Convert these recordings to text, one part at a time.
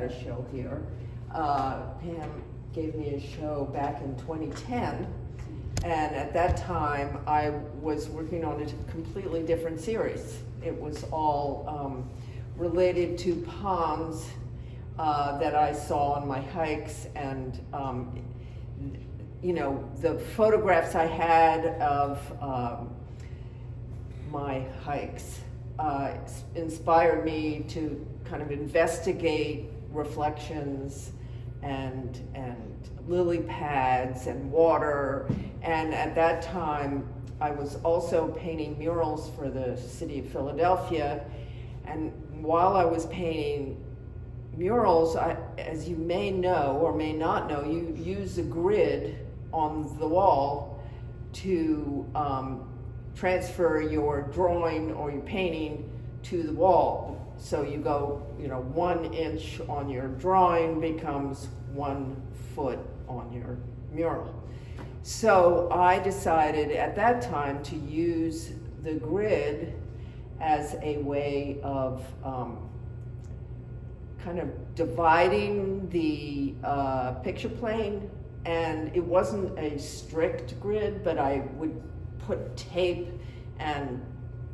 had a show here. Pam gave me a show back in 2010, and at that time I was working on a completely different series. It was all related to ponds that I saw on my hikes, and the photographs I had of my hikes inspired me to kind of investigate reflections and lily pads and water. And at that time, I was also painting murals for the city of Philadelphia. And while I was painting murals, as you may know or may not know, you use a grid on the wall to transfer your drawing or your painting to the wall. So you go, 1 inch on your drawing becomes 1 foot on your mural. So I decided at that time to use the grid as a way of kind of dividing the picture plane. And it wasn't a strict grid, but I would put tape and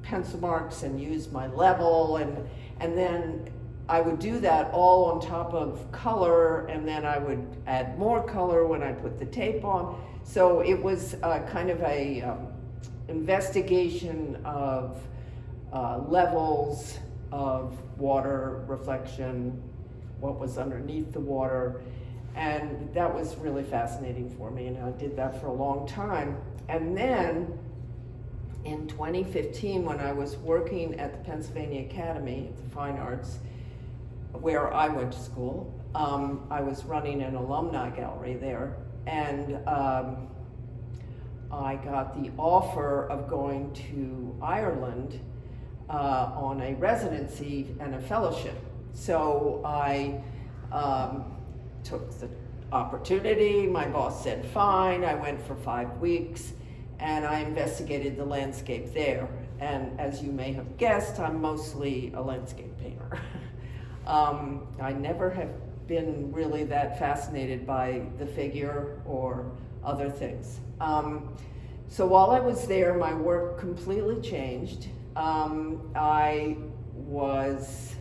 pencil marks and use my level, and then I would do that all on top of color, and then I would add more color when I put the tape on. So it was kind of a investigation of levels of water reflection, what was underneath the water, and that was really fascinating for me, and I did that for a long time. And then in 2015, when I was working at the Pennsylvania Academy of the Fine Arts, where I went to school, I was running an alumni gallery there, and I got the offer of going to Ireland on a residency and a fellowship. So I took the opportunity. My boss said fine. I went for 5 weeks, and I investigated the landscape there. And as you may have guessed, I'm mostly a landscape painter. I never have been really that fascinated by the figure or other things. So while I was there, my work completely changed. I was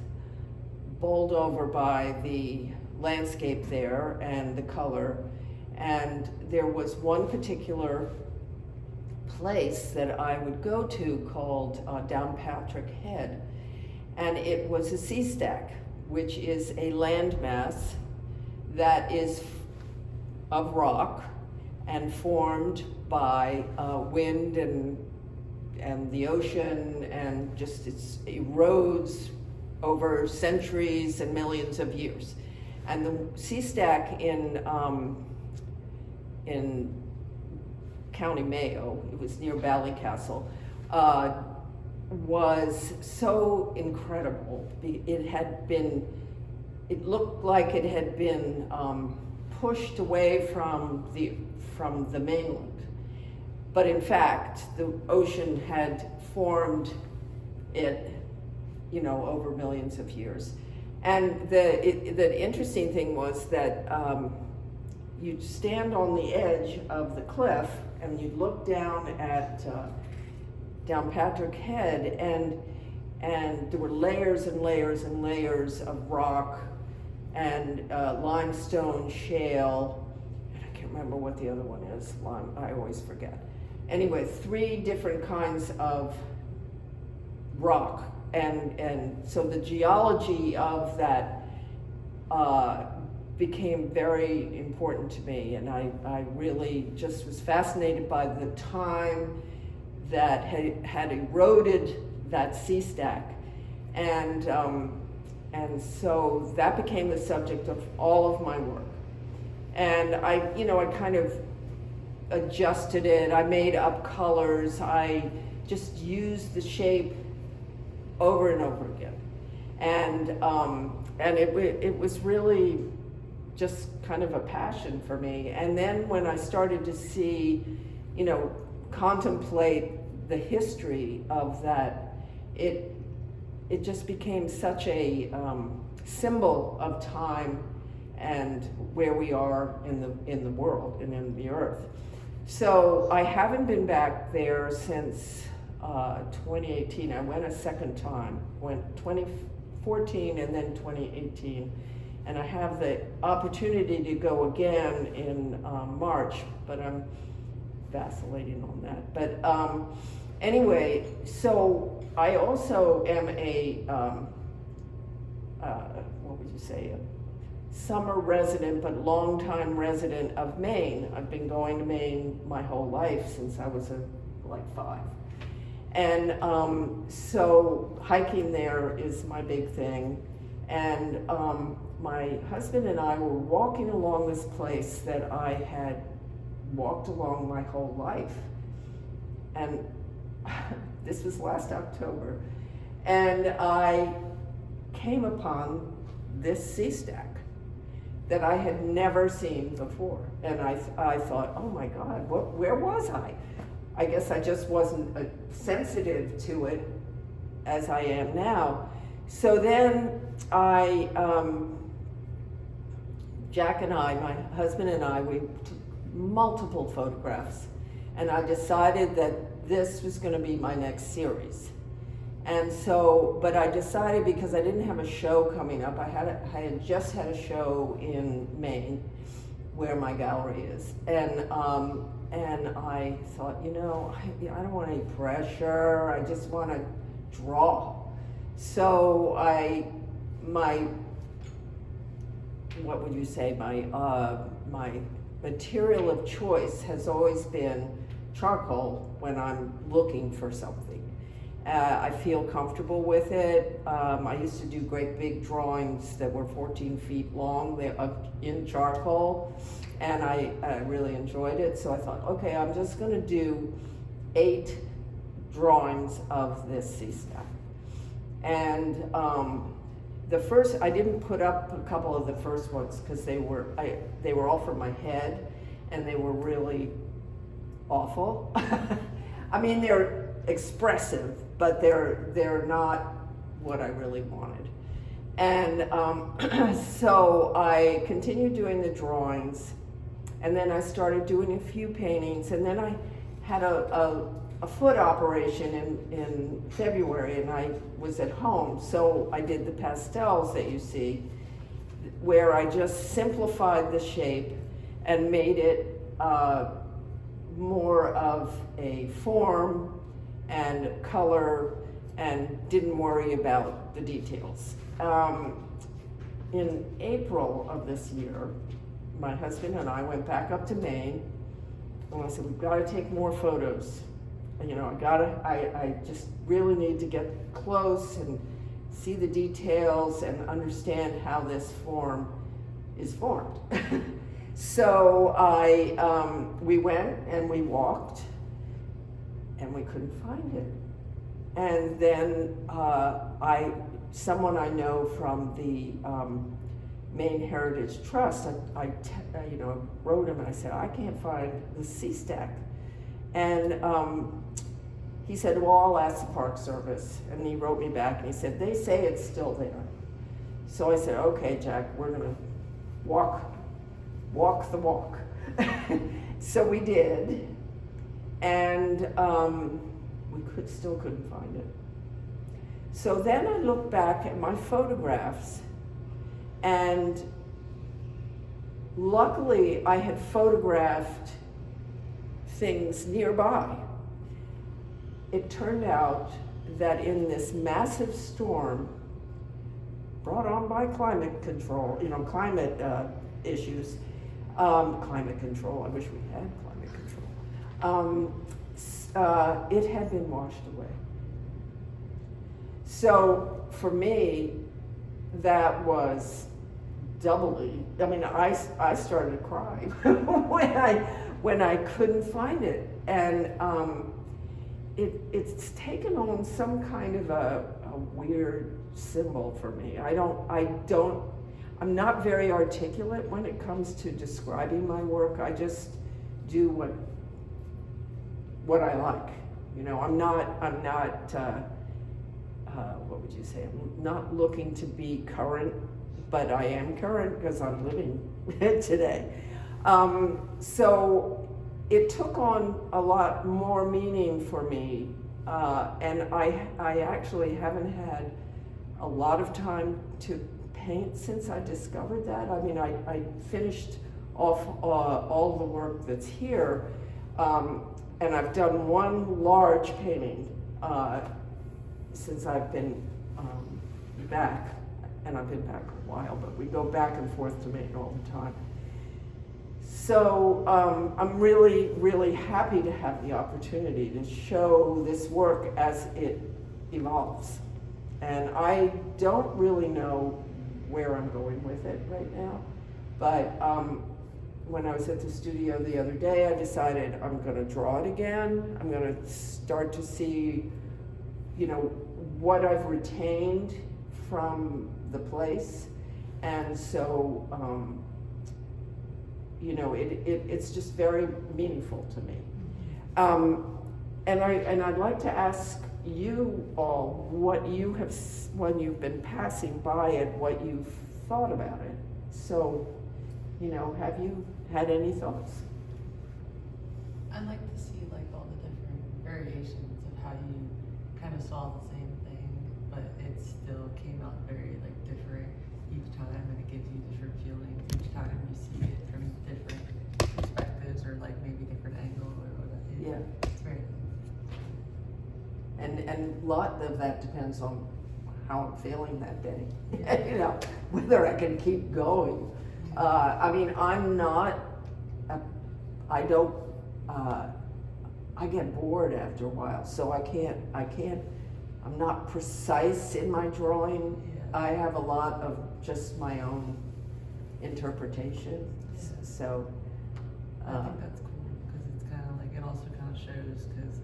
bowled over by the landscape there and the color, and there was one particular place that I would go to called Downpatrick Head, and it was a sea stack, which is a landmass that is of rock and formed by wind and the ocean, and just it erodes over centuries and millions of years. And the sea stack in County Mayo, it was near Ballycastle, was so incredible. It looked like it had been pushed away from the mainland. But in fact, the ocean had formed it, over millions of years. And the interesting thing was that you'd stand on the edge of the cliff and you'd look down at Downpatrick Head, and there were layers and layers and layers of rock and limestone, shale, and I can't remember what the other one is. I always forget. Anyway, 3 different kinds of rock. And so the geology of that became very important to me, and I really just was fascinated by the time that had eroded that sea stack, and so that became the subject of all of my work. And I kind of adjusted it. I made up colors. I just used the shape over and over again, and it was really just kind of a passion for me. And then when I started to see, contemplate the history of that, it it just became such a symbol of time and where we are in the world and in the earth. So I haven't been back there since 2018. I went a second time, went 2014 and then 2018. And I have the opportunity to go again in March, but I'm vacillating on that. But anyway, so I also am a, what would you say, a summer resident, but longtime resident of Maine. I've been going to Maine my whole life since I was like 5. And so hiking there is my big thing. And my husband and I were walking along this place that I had walked along my whole life. And this was last October. And I came upon this sea stack that I had never seen before. And I thought, oh my God, where was I? I guess I just wasn't sensitive to it as I am now. So then Jack and I, my husband and I, we took multiple photographs, and I decided that this was going to be my next series. And so, but I decided, because I didn't have a show coming up, I had just had a show in Maine where my gallery is, and I thought, you know, I don't want any pressure, I just want to draw. So what would you say, my material of choice has always been charcoal when I'm looking for something. I feel comfortable with it. I used to do great big drawings that were 14 feet long in charcoal, and I really enjoyed it. So I thought, okay, I'm just gonna do 8 drawings of this sea stack. And the first, I didn't put up a couple of the first ones because they were all from my head, and they were really awful. I mean, they're expressive, but they're not what I really wanted. And so I continued doing the drawings, and then I started doing a few paintings, and then I had a foot operation in February, and I was at home, so I did the pastels that you see, where I just simplified the shape and made it more of a form and color, and didn't worry about the details. In April of this year, my husband and I went back up to Maine, and I said, we've got to take more photos. You know, I just really need to get close and see the details and understand how this form is formed. So we went and we walked, and we couldn't find it. And then someone I know from the Maine Heritage Trust, I wrote him and I said, I can't find the sea stack. And he said, well, I'll ask the Park Service. And he wrote me back and he said, they say it's still there. So I said, okay, Jack, we're gonna walk the walk. So we did, and we still couldn't find it. So then I looked back at my photographs, and luckily I had photographed things nearby. It turned out that in this massive storm brought on by climate control, climate issues, climate control, I wish we had climate control, it had been washed away. So for me, that was doubly, I mean, I started to cry when I couldn't find it. And it's taken on some kind of a weird symbol for me. I'm not very articulate when it comes to describing my work. I just do what I like. I'm not what would you say? I'm not looking to be current, but I am current because I'm living today. So it took on a lot more meaning for me, and I actually haven't had a lot of time to paint since I discovered that. I mean, I finished off all the work that's here, and I've done one large painting since I've been back, and I've been back a while, but we go back and forth to Maine all the time. So I'm really, really happy to have the opportunity to show this work as it evolves. And I don't really know where I'm going with it right now, but when I was at the studio the other day, I decided I'm going to draw it again. I'm going to start to see, you know, what I've retained from the place, and so you know, it's just very meaningful to me. And I'd like to ask you all what you have, when you've been passing by it, what you've thought about it. So, you know, have you had any thoughts? I'd like to see like all the different variations of how you kind of saw the same thing, but it still came out very like different each time, and it gives you different feelings each time you see it from different perspectives or like maybe different angle or whatever. Yeah. It's very nice. And a lot of that depends on how I'm feeling that day. You know, whether I can keep going. I mean, I'm not, I don't, I get bored after a while, so I can't, I'm not precise in my drawing. Yeah. I have a lot of just my own interpretation, Yeah. so. I think that's cool because it's kind of like, it also kind of shows because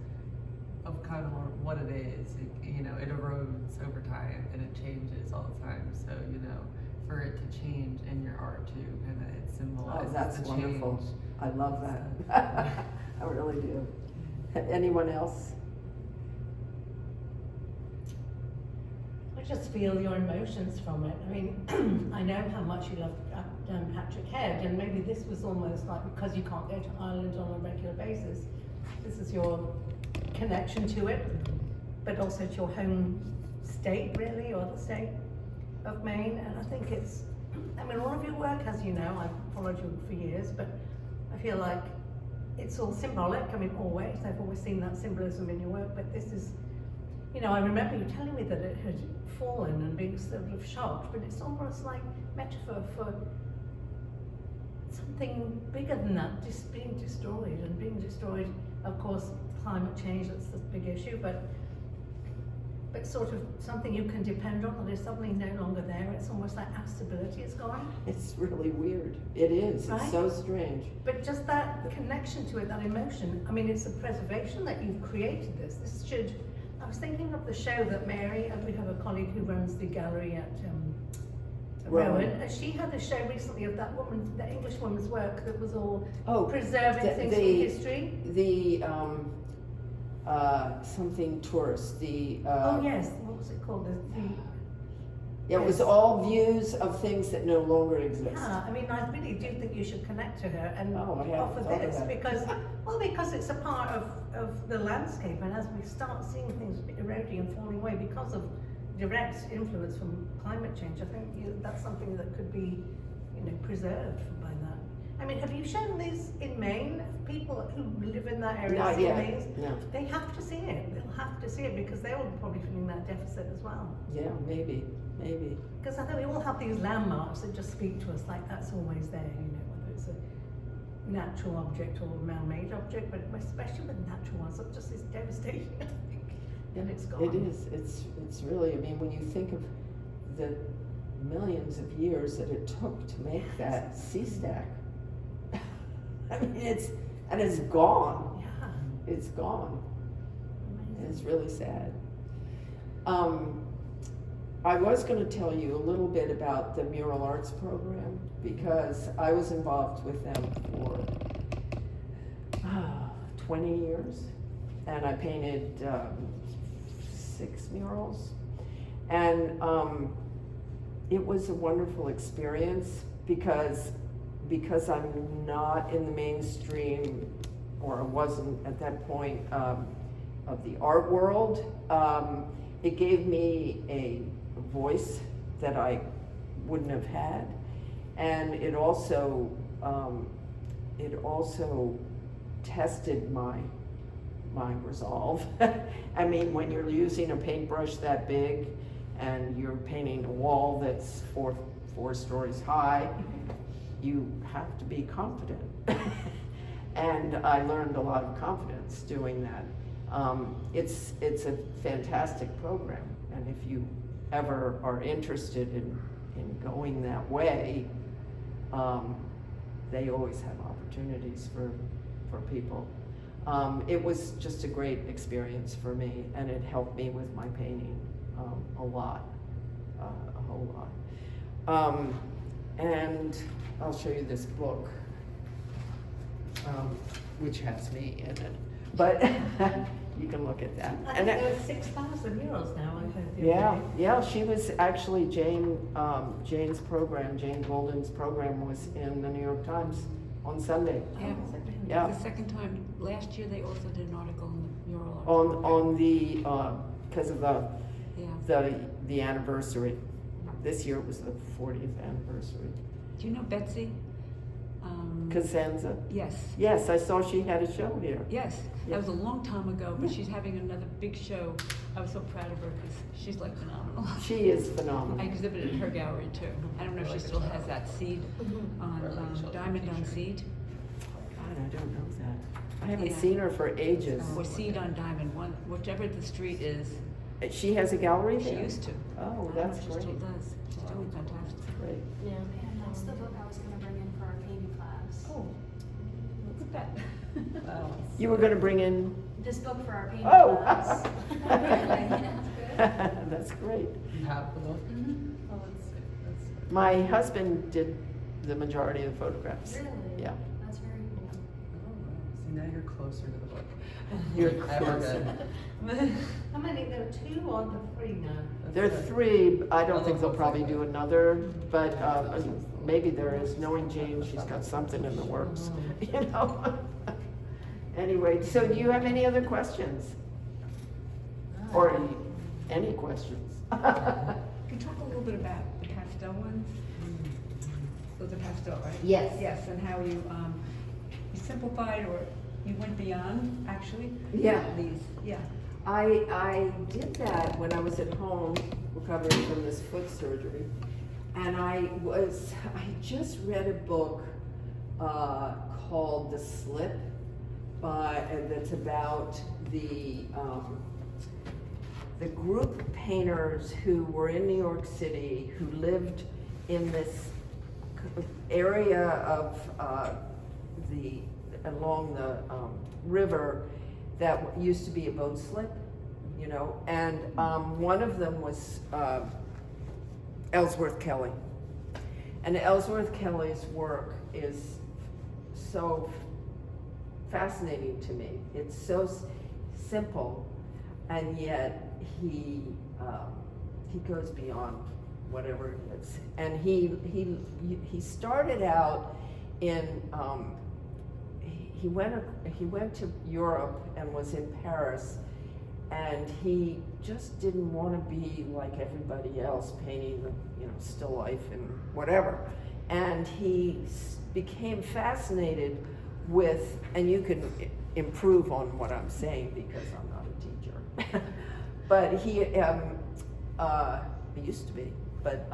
of kind of what it is. You know, it erodes over time and it changes all the time. So, you know, for it to change in your art too, kind of it symbolizes That's the wonderful. change. I love that. I really do. Anyone else? I just feel your emotions from it. I mean, I know how much you love Patrick Head, and maybe this was almost like, because you can't go to Ireland on a regular basis, this is your connection to it, but also to your home state, really, or the state of Maine. And I think it's, I mean, all of your work, as you know, I've followed you for years, but I feel like it's all symbolic. I mean, always, I've always seen that symbolism in your work, but this is, you know, I remember you telling me that it had fallen and being sort of shocked, but it's almost like metaphor for something bigger than that, just being destroyed. And being destroyed, of course, climate change, that's the big issue, but sort of something you can depend on, that is suddenly no longer there. It's almost like our stability is gone. It's really weird. It is. Right? It's so strange. But just that connection to it, that emotion, I mean, it's a preservation that you've created this. This should, I was thinking of the show that Mary, and we have a colleague who runs the gallery at Rowan, and she had a show recently of that woman, the English woman's work that was all preserving things from history. The something tourist. Oh yes, what was it called? It was all views of things that no longer exist. Yeah, I mean, I really do think you should connect to her and I hadn't offer thought of this that. because it's a part of the landscape, and as we start seeing things eroding and falling away because of direct influence from climate change, I think that's something that could be, you know, preserved by that. I mean, have you shown these in Maine? People who live in that area Not see yet. Maine? No. They have to see it. They'll have to see it because they're all probably feeling that deficit as well. Yeah, maybe. Because I think we all have these landmarks that just speak to us, like that's always there, you know, whether it's a natural object or a man-made object, but especially with natural ones, it's just this devastation, I think, and it's gone. It is. It's really, I mean, when you think of the millions of years that it took to make that sea stack, I mean, it's gone. Yeah. It's gone. Amazing. It's really sad. I was going to tell you a little bit about the mural arts program because I was involved with them for 20 years, and I painted 6 murals. And it was a wonderful experience because I'm not in the mainstream, or I wasn't at that point, of the art world. It gave me a voice that I wouldn't have had, and it also tested my resolve. I mean, when you're using a paintbrush that big and you're painting a wall that's four stories high, you have to be confident. And I learned a lot of confidence doing that. It's a fantastic program, and if you ever are interested in going that way, they always have opportunities for people. It was just a great experience for me, and it helped me with my painting a lot, a whole lot. And I'll show you this book, which has me in it, but you can look at that. I think there was 6,000 euros now, I heard. Yeah, she was actually Jane's program, Jane Golden's program was in the New York Times on Sunday. Yeah. Yeah. The second time, last year they also did an article on the mural art On program. the, because of Yeah. the anniversary. This year it was the 40th anniversary. Do you know Betsy? Cosenza? Yes. Yes, I saw she had a show here. Yes, Yeah. that was a long time ago, but she's having another big show. I was so proud of her because she's like phenomenal. She is I phenomenal. exhibited in her gallery too. I don't know if she still has that seed on Diamond on Seed. God, I don't know that. I haven't Yeah. seen her for ages. Or Seed on Diamond, whichever the street is. She has a gallery She there? used to. Oh, I don't know that's if she great. still does. She's doing fantastic. Great. Yeah. And that's the book I was gonna bring in for our painting class. Oh, look at that. Wow. You were gonna bring in, This book for our painting oh. class. That's great. You have the book? Mhm. Oh, that's sick, that's sick. My husband did the majority of the photographs. Really? Yeah. That's very cool. Oh, wow. See, now you're closer to the book. You're Ever closer. been. How many, there are 2 or the 3 now? There are That's it. 3, I don't Oh, think they'll looks probably like do that. another, but maybe there is. Knowing Jane, she's got something in the works, you know? Anyway, so do you have any other questions? Or any questions? Can you talk a little bit about the pastel ones? Those are pastel, right? Yes. Yes, and how you simplified or you went beyond, actually? Yeah. These, yeah. I did that when I was at home recovering from this foot surgery, and I just read a book called The Slip, that's about the group of painters who were in New York City, who lived in this area of along the river that used to be a boat slip, you know, and one of them was Ellsworth Kelly. And Ellsworth Kelly's work is so fascinating to me. It's so simple, and yet he goes beyond whatever it is. And he started out in he went to Europe and was in Paris, and he just didn't want to be like everybody else, painting the, you know, still life and whatever. And he became fascinated with, and you can improve on what I'm saying because I'm not a teacher, but he used to be, but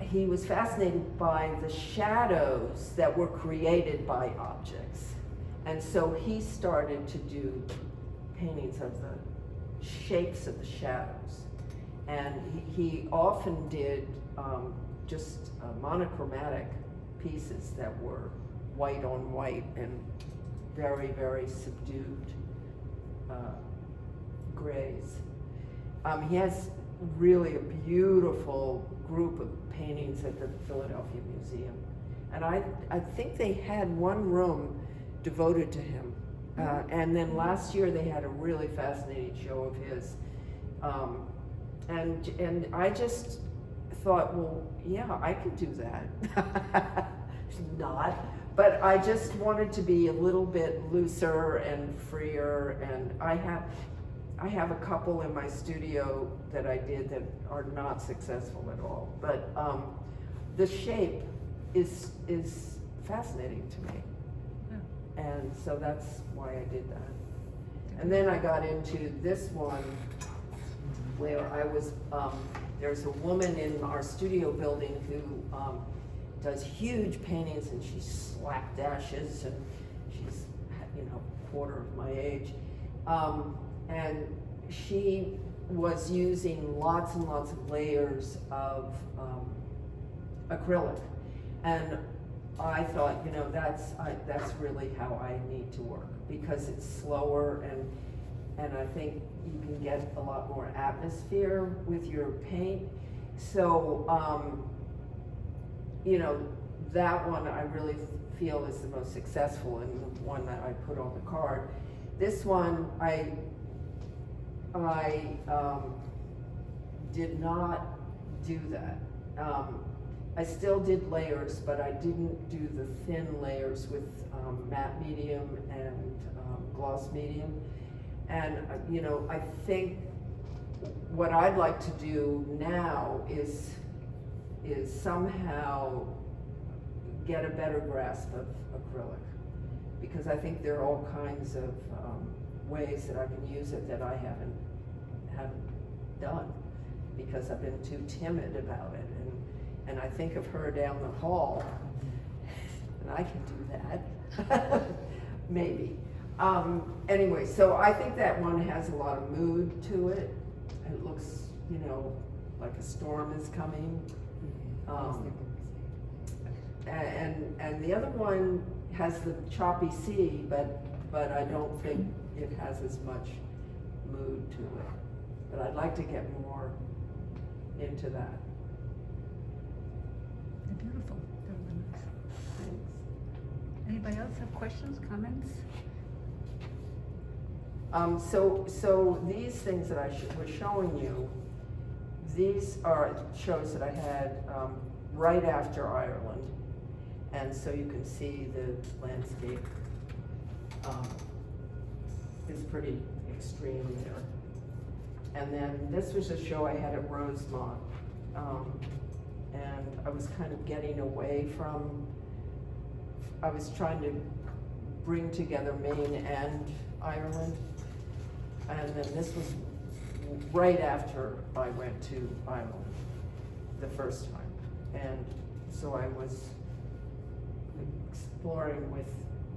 he was fascinated by the shadows that were created by objects. And so he started to do paintings of the shapes of the shadows. And he often did just monochromatic pieces that were white on white and very, very subdued grays. He has really a beautiful group of paintings at the Philadelphia Museum. And I think they had one room devoted to him. And then last year they had a really fascinating show of his. and I just thought, well, yeah, I could do that. Not, but I just wanted to be a little bit looser and freer, and I have a couple in my studio that I did that are not successful at all, but the shape is fascinating to me. And so that's why I did that. And then I got into this one where I was, there's a woman in our studio building who does huge paintings, and she's slapdashes, and she's, you know, a quarter of my age. And she was using lots and lots of layers of acrylic. And I thought, you know, that's really how I need to work, because it's slower, and I think you can get a lot more atmosphere with your paint. So, you know, that one I really feel is the most successful, and the one that I put on the card. This one, I did not do that. I still did layers, but I didn't do the thin layers with matte medium and gloss medium. And you know, I think what I'd like to do now is somehow get a better grasp of acrylic, because I think there are all kinds of ways that I can use it that I haven't done, because I've been too timid about it. And I think of her down the hall, and I can do that, maybe. Anyway, so I think that one has a lot of mood to it. It looks, you know, like a storm is coming. And the other one has the choppy sea, but I don't think it has as much mood to it. But I'd like to get more into that. They're beautiful. They're really nice. Thanks. Anybody else have questions, comments? So these things that I was showing you, these are shows that I had right after Ireland, and so you can see the landscape is pretty extreme there. And then this was a show I had at Rosemont, and I was kind of getting away from, I was trying to bring together Maine and Ireland, and then this was right after I went to Ireland the first time. And so I was exploring with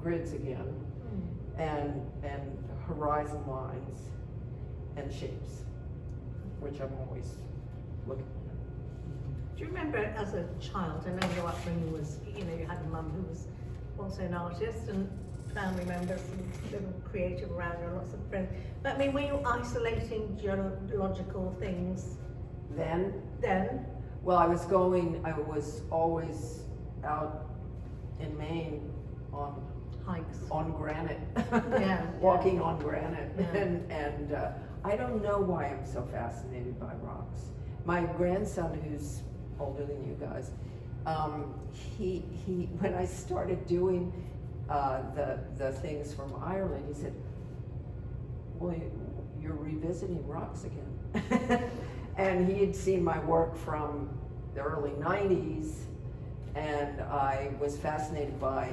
grids again, and horizon lines and shapes, which I'm always looking at. Do you remember as a child, I know your upbringing was, you know, you had a mum who was also an artist, and family members and little creative around you, lots of friends. But I mean, were you isolating geological things Then, Well, I was always out in Maine hikes? on granite, Yeah, walking on granite. Yeah. And I don't know why I'm so fascinated by rocks. My grandson, who's older than you guys, he when I started doing the things from Ireland, he said, well, you're revisiting rocks again. And he had seen my work from the early 90s, and I was fascinated by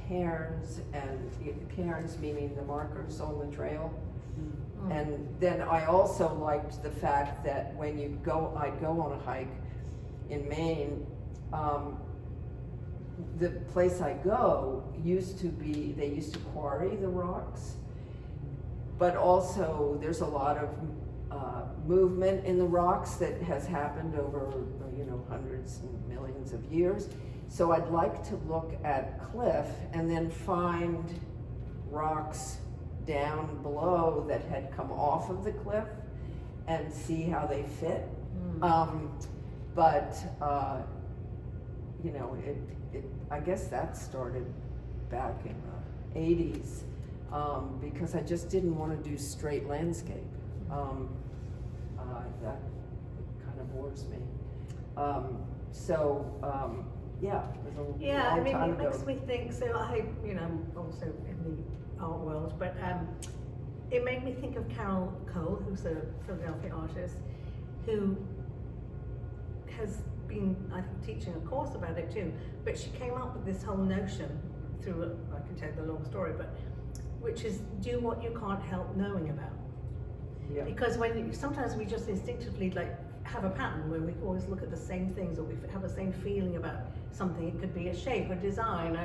cairns, and cairns meaning the markers on the trail. Mm. And then I also liked the fact that when I'd go on a hike in Maine, the place I go they used to quarry the rocks, but also there's a lot of movement in the rocks that has happened over, you know, hundreds and millions of years. So I'd like to look at cliff and then find rocks down below that had come off of the cliff and see how they fit. But you know, I guess that started back in the 80s, because I just didn't want to do straight landscape. That kind of bores me. Yeah, it was a Yeah, I long mean, time it ago. makes me think, so I'm also in the art world, but it made me think of Carol Cole, who's a Philadelphia artist, who has been, I think, teaching a course about it too, but she came up with this whole notion through, I can tell you the long story, but which is do what you can't help knowing about. Yeah. Because sometimes we just instinctively have a pattern where we always look at the same things, or we have the same feeling about something. It could be a shape, a design,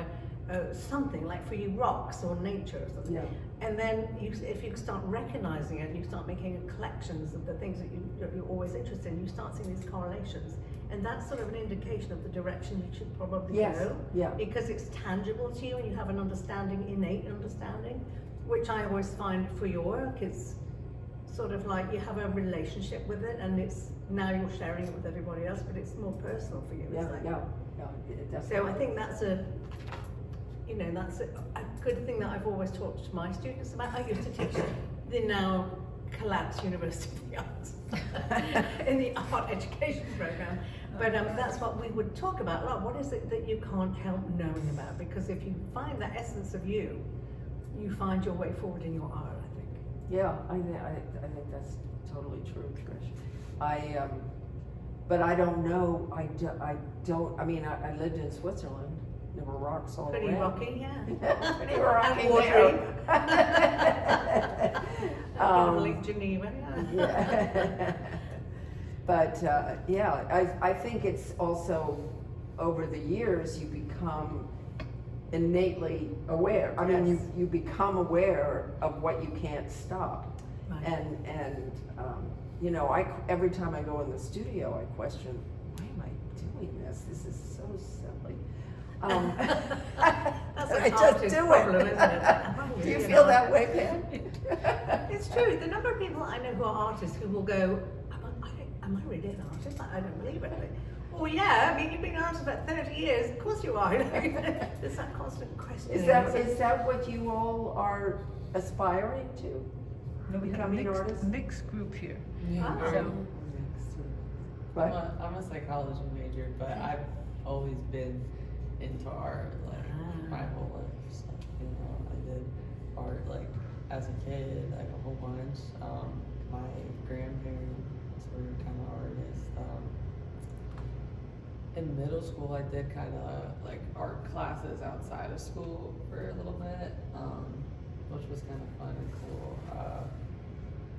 something like for you rocks or nature or something. Yeah. And then if you start recognizing it, you start making collections of the things that you're always interested in, you start seeing these correlations. And that's sort of an indication of the direction you should probably Yes. go. Yeah. Because it's tangible to you and you have an innate understanding, which I always find for your work is sort of like you have a relationship with it, and it's now you're sharing it with everybody else, but it's more personal for you. Yeah, It's like, it definitely. so I think that's a good thing that I've always talked to my students about. I used to teach the now collapsed University of the Arts in the art education program. But that's what we would talk about. Like, what is it that you can't help knowing about? Because if you find the essence of you, you find your way forward in your art, I think. Yeah, I think that's totally true, Trish. But I don't know, I lived in Switzerland, there were rocks all Pretty around. rocky, yeah. Pretty rocky And watery. there. Lake Geneva, yeah. Yeah. But, I think it's also, over the years, you become innately aware. I mean, Yes. you become aware of what you can't stop. Right. And every time I go in the studio, I question, why am I doing this? This is so silly. That's I an just artist's do problem, it. isn't it? Am I Do really you an feel that artist? way, Pam? It's true. The number of people I know who are artists who will go, am I really an artist? I don't believe it. Oh yeah, I mean, you've been an artist about 30 years. Of course you are. There's that constant question. Is that what you all are aspiring to? No, we have a Becoming artists? mixed group here. Yeah. Ah. So, But I'm a psychology major, but I've always been into art, my whole life. So, I did art as a kid, a whole bunch. My grandparents were kind of artists. In middle school, I did kind of art classes outside of school for a little bit, which was kind of fun and cool.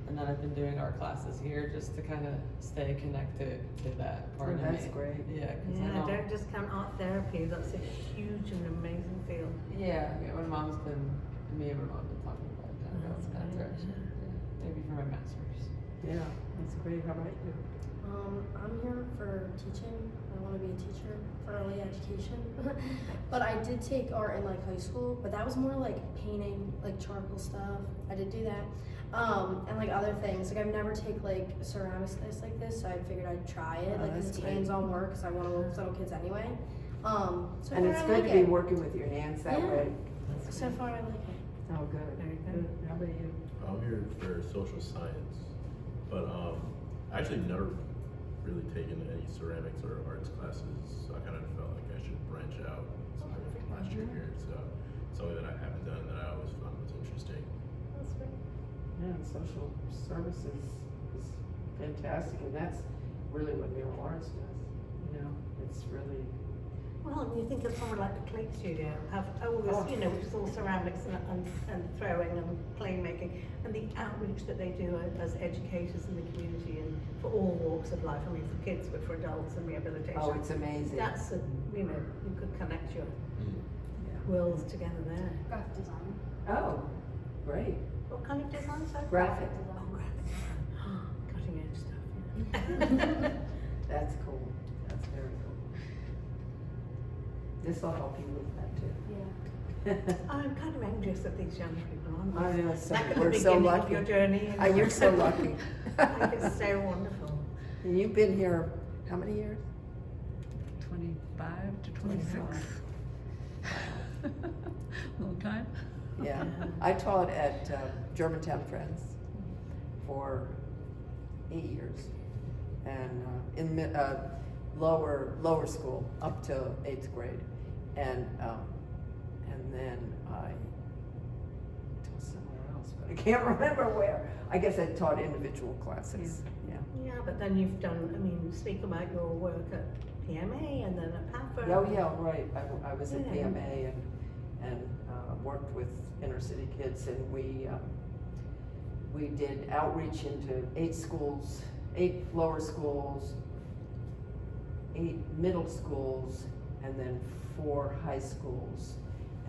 And then I've been doing art classes here just to kind of stay connected to that part of me. that's great. Yeah, because Yeah, don't just count art therapy. That's a huge and amazing field. yeah, me and my mom have been talking about kind of going in that direction. Yeah, maybe for my master's. yeah, that's great. How about you? I'm here for teaching. I want to be a teacher for early education. But I did take art in high school, but that was more painting, charcoal stuff. I did do that. And other things. I've never take ceramics class like this, so I figured I'd try it. Oh, that's it's great. hands-on work because I want to work with little kids anyway. So And far it's I good like to be it. working with your hands that Yeah. way. So far I like it. Oh, good. Very good. How about you? I'm here for social science, but I actually never really taken any ceramics or arts classes. I kind of felt like I should branch out. So I went last year here, so something that I haven't done that I always found was interesting. That's great. Yeah, and social services is fantastic, and that's really what Neil Lawrence does. It's really. Well, when you think of someone like the Clay Studio, have all this, Oh. which is all ceramics and throwing and clay making, and the outreach that they do as educators in the community and for all walks of life. I mean, for kids, but for adults and rehabilitation. Oh, it's amazing. That's you could connect your worlds together there. Graphic design. Oh, great. What kind of design, sir? Graphic. Oh, graphic design. Cutting edge stuff. Yeah. That's cool. That's very cool. This will help you with that too. Yeah. I'm kind of envious of these young people, aren't I? I know, so Back at the we're so beginning of lucky. your journey. You're so lucky. I think it's so wonderful. And you've been here how many years? 25 to 26. Long time. Yeah, I taught at Germantown Friends for 8 years. And in lower school up to 8th grade. And then I taught somewhere else, but I can't remember where. I guess I taught individual classes, yeah. Yeah, but then you've done, I mean, speak about your work at PMA and then at PAFA. Oh, yeah, right, I was at Yeah. PMA and worked with inner city kids, and we did outreach into 8 schools, 8 lower schools, 8 middle schools, and then 4 high schools,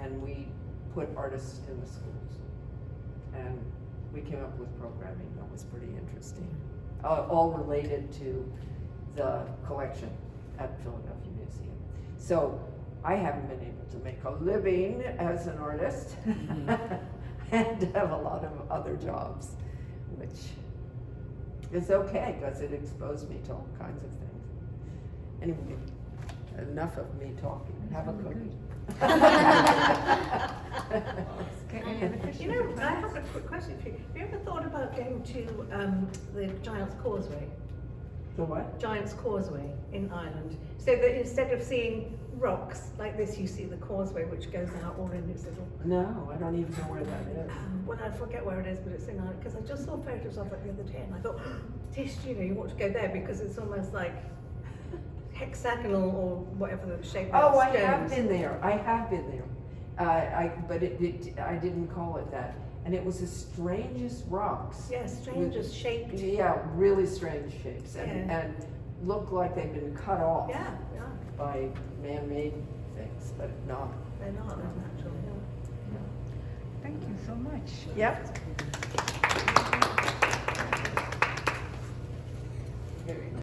and we put artists in the schools, and we came up with programming that was pretty interesting, all related to the collection at Philadelphia Museum. So I haven't been able to make a living as an artist and have a lot of other jobs, which is okay because it exposed me to all kinds of things. Anyway, enough of me talking. Have a cookie. You know, I have a quick question for you. Have you ever thought about going to the Giant's Causeway? The what? Giant's Causeway in Ireland. So that instead of seeing rocks like this, you see the causeway which goes out all in this little. No, I don't even know where that is. Well, I forget where it is, but it's in Ireland because I just saw photos of it the other day, and I thought, Tish, you know, you want to go there because it's almost like hexagonal or whatever the shape. Oh, of I have stones. been there. I have been there. But I didn't call it that. And it was the strangest rocks. Yeah, strangest shaped. Yeah, really strange shapes, Yeah. and look like they've been cut off Yeah, yeah. by man-made things, but not. They're not natural. Yeah. Thank you so much. Yep.